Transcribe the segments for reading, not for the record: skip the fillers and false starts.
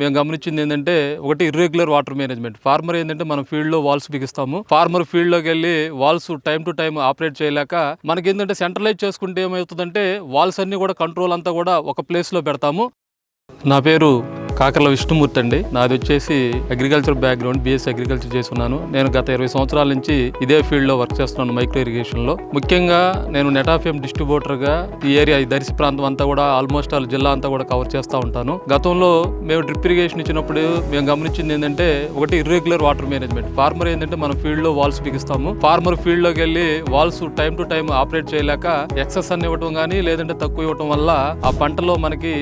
మేము గమనించింది ఏంటంటే ఒకటి ఇర్రెగ్యులర్ వాటర్ మేనేజ్మెంట్. ఫార్మర్ ఏంటంటే మనం ఫీల్డ్ లో వాల్స్ బిగిస్తాము. ఫార్మర్ ఫీల్డ్ లోకి వెళ్ళి valves time to time operate చేయలేక మనకి ఏంటంటే సెంట్రలైజ్ చేసుకుంటే ఏమవుతుందంటే వాల్స్ అన్ని కూడా కంట్రోల్ అంతా కూడా ఒక ప్లేస్ లో పెడతాము. నా పేరు కాకర్ల విష్ణుమూర్తి అండి. నాది వచ్చేసి అగ్రికల్చర్ బ్యాక్గ్రౌండ్, BSc అగ్రికల్చర్ చేస్తున్నాను. నేను గత 20 సంవత్సరాల నుంచి ఇదే ఫీల్డ్ లో వర్క్ చేస్తున్నాను, మైక్రో ఇరిగేషన్ లో. ముఖ్యంగా నేను నెటాఫియం డిస్ట్రిబ్యూటర్ గా ఈ ఏరియా, ఈ దర్శి ప్రాంతం అంతా కూడా ఆల్మోస్ట్ జిల్లా అంతా కూడా కవర్ చేస్తూ ఉంటాను. గతంలో మేము డ్రిప్ ఇరిగేషన్ ఇచ్చినప్పుడు మేము గమనించింది ఏంటంటే ఒకటి ఇర్రెగ్యులర్ వాటర్ మేనేజ్మెంట్. ఫార్మర్ ఏంటంటే మనం ఫీల్డ్ లో వాల్స్ బిగిస్తాము. ఫార్మర్ ఫీల్డ్ లోకి వెళ్ళి valves time to time operate చేయలేక ఎక్సెస్ అన్ని ఇవ్వటం కానీ లేదంటే తక్కువ ఇవ్వటం వల్ల ఆ పంటలో మనకి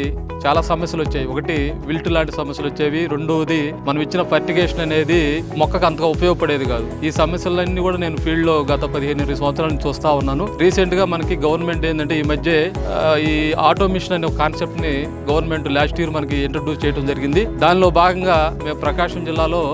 చాలా సమస్యలు వచ్చాయి. ఒకటి విల్ట్ లాంటి సమస్యలు వచ్చేవి. రెండోది మనం ఇచ్చిన ఫర్టిగేషన్ అనేది మొక్కకు అంతగా ఉపయోగపడేది కాదు. ఈ సమస్యలన్నీ కూడా నేను ఫీల్డ్ లో గత 15-20 సంవత్సరాల నుంచి చూస్తా ఉన్నాను. రీసెంట్ గా మనకి గవర్నమెంట్ ఏంటంటే ఈ మధ్య ఈ ఆటోమిషన్ అనే ఒక కాన్సెప్ట్ ని గవర్నమెంట్ లాస్ట్ ఇయర్ మనకి ఇంట్రడ్యూస్ చేయడం జరిగింది. దానిలో భాగంగా మేము ప్రకాశం జిల్లాలో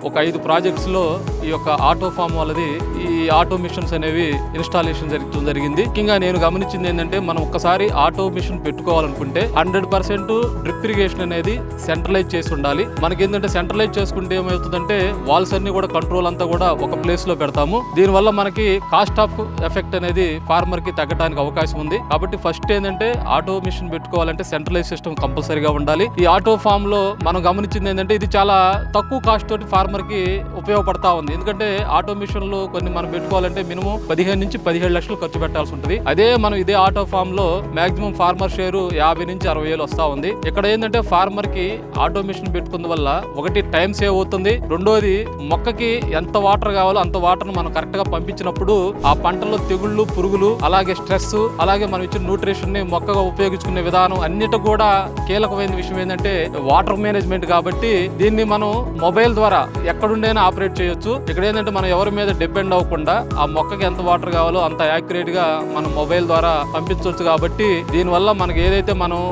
ఒక 5 ప్రాజెక్ట్స్ లో ఈ యొక్క ఆటో ఫామ్ వాళ్ళది ఈ ఆటో మిషన్స్ అనేవి ఇన్స్టాలేషన్ జరగడం జరిగింది. ముఖ్యంగా నేను గమనించింది ఏంటంటే మనం ఒక్కసారి ఆటో మిషన్ పెట్టుకోవాలనుకుంటే 100% డ్రిప్ ఇరిగేషన్ అనేది సెంట్రలైజ్ చేసి ఉండాలి. మనకి ఏంటంటే సెంట్రలైజ్ చేసుకుంటే ఏమవుతుందంటే వాల్స్ అన్ని కూడా కంట్రోల్ అంతా కూడా ఒక ప్లేస్ లో పెడతాము. దీనివల్ల మనకి కాస్ట్ ఆఫ్ ఎఫెక్ట్ అనేది ఫార్మర్ కి తగ్గడానికి అవకాశం ఉంది. కాబట్టి ఫస్ట్ ఏంటంటే ఆటో మిషన్ పెట్టుకోవాలంటే సెంట్రలైజ్ సిస్టమ్ కంపల్సరీగా ఉండాలి. ఈ ఆటో ఫామ్ లో మనం గమనించింది ఏంటంటే ఇది చాలా తక్కువ కాస్ట్ తోటి ఫార్మర్ కి ఉపయోగపడతా ఉంది. ఎందుకంటే ఆటో మిషన్లు కొన్ని మనం పెట్టుకోవాలంటే మినిమం 15 నుంచి 17 లక్షలు ఖర్చు పెట్టాల్సి ఉంటుంది. అదే మనం ఇదే ఆటో ఫామ్ లో మాక్సిమం ఫార్మర్ షేర్ 50 నుంచి 60 వేలు వస్తా ఉంది. ఇక్కడ ఏంటంటే ఫార్మర్ కి ఆటో మిషన్ పెట్టుకున్న వల్ల ఒకటి టైం సేవ్ అవుతుంది. రెండోది మొక్కకి ఎంత వాటర్ కావాలో అంత వాటర్ మనం కరెక్ట్ గా పంపించినప్పుడు ఆ పంటలో తెగుళ్ళు, పురుగులు, అలాగే స్ట్రెస్, అలాగే మనం ఇచ్చిన న్యూట్రిషన్ ని మొక్కగా ఉపయోగించుకునే విధానం అన్నిటి కూడా కీలకమైన విషయం ఏంటంటే వాటర్ మేనేజ్మెంట్. కాబట్టి దీన్ని మనం మొబైల్ ద్వారా ఎక్కడుండైనా ఆపరేట్ చేయొచ్చు. ఇక్కడ ఏంటంటే మనం ఎవరి మీద డిపెండ్ అవ్వకుండా ఆ మొక్కకి ఎంత వాటర్ కావాలో అంత యాక్యురేట్ గా మనం మొబైల్ ద్వారా పంపించవచ్చు. కాబట్టి దీనివల్ల మనకి ఏదైతే మనం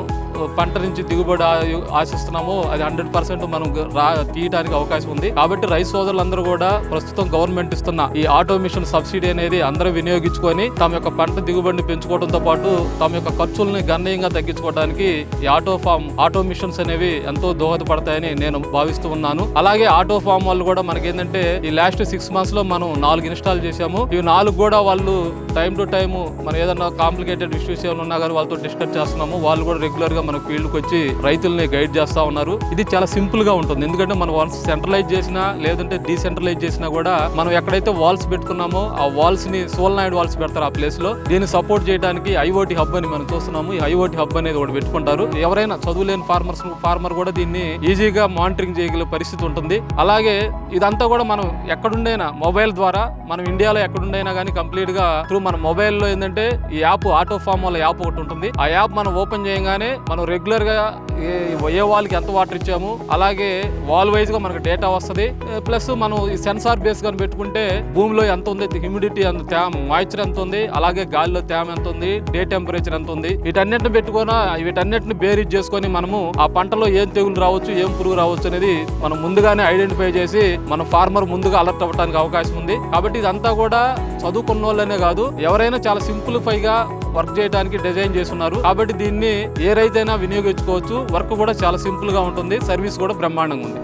పంట నుంచి దిగుబడి ఆశిస్తున్నామో అది 100% మనం తీయడానికి అవకాశం ఉంది. కాబట్టి రైతు సోదరులందరూ కూడా ప్రస్తుతం గవర్నమెంట్ ఇస్తున్న ఈ ఆటో మిషన్ సబ్సిడీ అనేది అందరూ వినియోగించుకొని తమ యొక్క పంట దిగుబడిని పెంచుకోవడంతో పాటు తమ యొక్క ఖర్చుల్ని గణనీయంగా తగ్గించుకోవడానికి ఈ ఆటో మిషన్స్ అనేవి ఎంతో దోహదపడతాయని నేను భావిస్తూ ఉన్నాను. అలాగే ఆటో ఫామ్ వాళ్ళు కూడా మనకి ఏంటంటే ఈ లాస్ట్ 6 months లో మనం 4 ఇన్స్టాల్ చేశాము. ఇవి 4 కూడా వాళ్ళు టైం టు టైం మనం ఏదన్నా కాంప్లికేటెడ్ ఇష్యూస్ ఏమైనా ఉన్నా కానీ వాళ్ళతో డిస్కస్ చేస్తున్నాము. వాళ్ళు కూడా రెగ్యులర్ గా మన ఫీల్డ్కి వచ్చి రైతుల్ని గైడ్ చేస్తా ఉన్నారు. ఇది చాలా సింపుల్ గా ఉంటుంది. ఎందుకంటే మనం వాల్స్ సెంట్రలైజ్ చేసినా లేదంటే డీసెంట్రలైజ్ చేసినా కూడా మనం ఎక్కడైతే వాల్స్ పెట్టుకున్నామో ఆ వాల్స్ ని సోలనాయిడ్ వాల్స్ పెడతారు ఆ ప్లేస్ లో. దీన్ని సపోర్ట్ చేయడానికి IoT హబ్ అని మనం చూస్తున్నాము. ఈ IoT హబ్ అనేది ఒకటి పెట్టుకుంటారు. ఎవరైనా చదువులేని ఫార్మర్ కూడా దీన్ని ఈజీగా మానిటరింగ్ చేయగల పరిస్థితి ఉంటుంది. అలాగే ఇదంతా కూడా మనం ఎక్కడుండైనా మొబైల్ ద్వారా మనం ఇండియాలో ఎక్కడుండైనా కానీ కంప్లీట్ గా త్రూ మన మొబైల్లో ఏంటంటే ఈ యాప్ ఆటో ఫామ్ వాళ్ళ యాప్ ఒకటి ఉంటుంది. ఆ యాప్ మనం ఓపెన్ చేయగానే మనం రెగ్యులర్ గా ఏ వాళ్ళకి ఎంత వాటర్ ఇచ్చాము, అలాగే వాల్ వైజ్ గా మనకు డేటా వస్తుంది. ప్లస్ మనం ఈ సెన్సార్ బేస్ గా పెట్టుకుంటే భూమిలో ఎంత ఉంది, హ్యూమిడిటీ ఎంత, మాయిశ్చర్ ఎంత ఉంది, అలాగే గాలిలో తేమ ఎంత ఉంది, డే టెంపరేచర్ ఎంత ఉంది, వీటన్నిటిని బేరీజ్ చేసుకొని మనము ఆ పంటలో ఏం తెగులు రావచ్చు, ఏం పురుగు రావచ్చు అనేది మనం ముందుగానే ఐడెంటిఫై చేసి మన ఫార్మర్ ముందుగా అలర్ట్ అవ్వడానికి అవకాశం ఉంది. కాబట్టి ఇదంతా కూడా చదువుకున్న వాళ్ళనే కాదు, ఎవరైనా చాలా సింప్లిఫై గా వర్క్ చేయడానికి డిజైన్ చేస్తున్నారు. కాబట్టి దీన్ని ఏ రైతైనా వినియోగించుకోవచ్చు. వర్క్ కూడా చాలా సింపుల్ గా ఉంటుంది. సర్వీస్ కూడా బ్రహ్మాండంగా ఉంది.